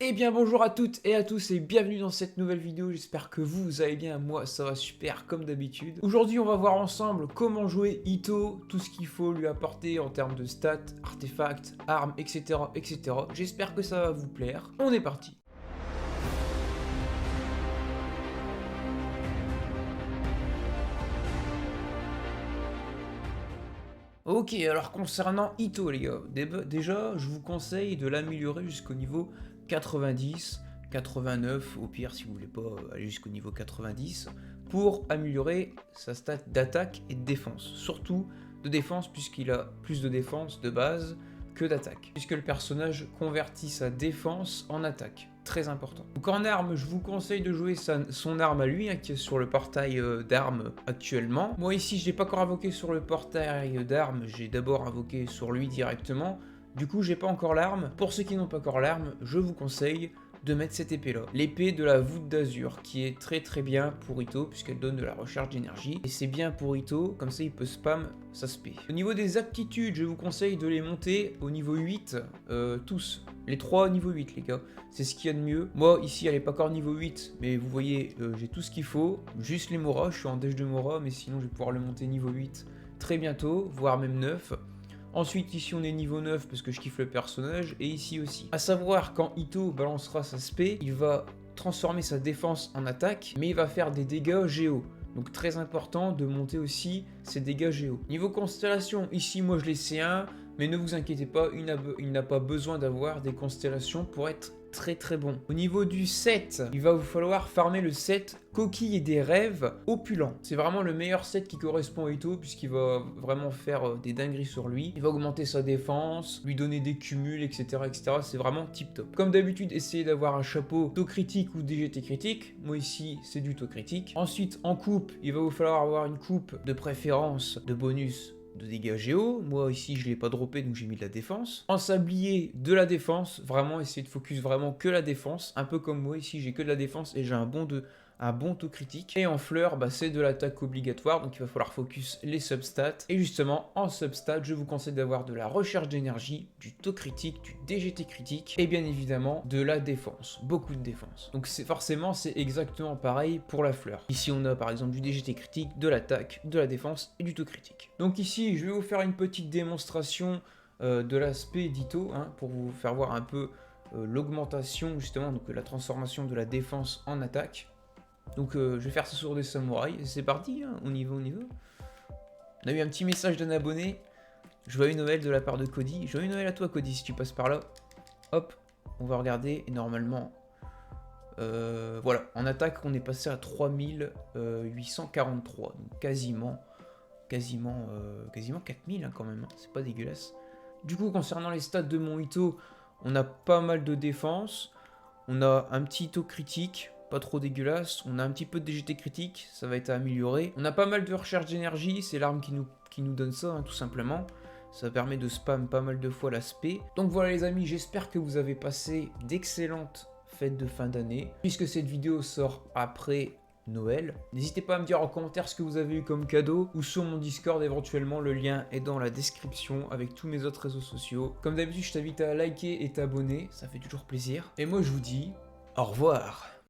Eh bien bonjour à toutes et à tous et bienvenue dans cette nouvelle vidéo, j'espère que vous allez bien, moi ça va super comme d'habitude. Aujourd'hui on va voir ensemble comment jouer Itto, tout ce qu'il faut lui apporter en termes de stats, artefacts, armes, etc. etc. J'espère que ça va vous plaire, on est parti. Ok, alors concernant Itto les gars, déjà je vous conseille de l'améliorer jusqu'au niveau 90, 89, au pire si vous voulez pas aller jusqu'au niveau 90, pour améliorer sa stat d'attaque et de défense. Surtout de défense puisqu'il a plus de défense de base que d'attaque. Puisque le personnage convertit sa défense en attaque. Très important. Donc en arme, je vous conseille de jouer son arme à lui, qui est sur le portail d'armes actuellement. Moi ici, je l'ai pas encore invoqué sur le portail d'armes, j'ai d'abord invoqué sur lui directement. Du coup, j'ai pas encore l'arme. Pour ceux qui n'ont pas encore l'arme, je vous conseille de mettre cette épée là, l'épée de la voûte d'azur, qui est très bien pour Itto puisqu'elle donne de la recharge d'énergie, et c'est bien pour Itto, comme ça il peut spam sa spé. Au niveau des aptitudes, je vous conseille de les monter au niveau 8, tous, les 3 au niveau 8 les gars, c'est ce qu'il y a de mieux. Moi ici elle est pas encore niveau 8, mais vous voyez j'ai tout ce qu'il faut, juste les Mora, je suis en déj de Mora, mais sinon je vais pouvoir le monter niveau 8 très bientôt, voire même 9. Ensuite, ici, on est niveau 9 parce que je kiffe le personnage, et ici aussi. A savoir, quand Itto balancera sa spé, il va transformer sa défense en attaque, mais il va faire des dégâts géo. Donc très important de monter aussi ses dégâts géo. Niveau constellation, ici, moi je l'ai C1, mais ne vous inquiétez pas, il n'a pas besoin d'avoir des constellations pour être très bon. Au niveau du set, il va vous falloir farmer le set Coquille et des rêves opulents. C'est vraiment le meilleur set qui correspond à Itto puisqu'il va vraiment faire des dingueries sur lui. Il va augmenter sa défense, lui donner des cumuls, etc. etc. C'est vraiment tip top. Comme d'habitude, essayez d'avoir un chapeau taux critique ou DGT critique. Moi ici, c'est du taux critique. Ensuite, en coupe, il va vous falloir avoir une coupe de préférence de bonus de dégâts géo, moi ici je l'ai pas droppé donc j'ai mis de la défense. En sablier, de la défense, vraiment essayer de focus vraiment que la défense, un peu comme moi ici j'ai que de la défense et j'ai un bon taux critique. Et en fleur, c'est de l'attaque obligatoire, donc il va falloir focus les substats. Et justement, en substats, je vous conseille d'avoir de la recherche d'énergie, du taux critique, du DGT critique, et bien évidemment de la défense, beaucoup de défense. Donc forcément, c'est exactement pareil pour la fleur. Ici, on a par exemple du DGT critique, de l'attaque, de la défense et du taux critique. Donc ici, je vais vous faire une petite démonstration de l'aspect d'Itto, pour vous faire voir un peu l'augmentation, justement, donc la transformation de la défense en attaque. Donc je vais faire ça sur des samouraïs, c'est parti, on y va. On a eu un petit message d'un abonné, joyeux Noël de la part de Cody, joyeux Noël à toi Cody si tu passes par là. Hop, on va regarder, et normalement, voilà, en attaque on est passé à 3843, donc quasiment 4000 quand même, c'est pas dégueulasse. Du coup concernant les stats de mon Itto, on a pas mal de défense, on a un petit taux critique, pas trop dégueulasse, on a un petit peu de DGT critique, ça va être amélioré. On a pas mal de recherche d'énergie, c'est l'arme qui nous donne ça, tout simplement. Ça permet de spam pas mal de fois l'aspect. Donc voilà les amis, j'espère que vous avez passé d'excellentes fêtes de fin d'année. Puisque cette vidéo sort après Noël, n'hésitez pas à me dire en commentaire ce que vous avez eu comme cadeau, ou sur mon Discord éventuellement, le lien est dans la description avec tous mes autres réseaux sociaux. Comme d'habitude, je t'invite à liker et t'abonner, ça fait toujours plaisir. Et moi je vous dis au revoir.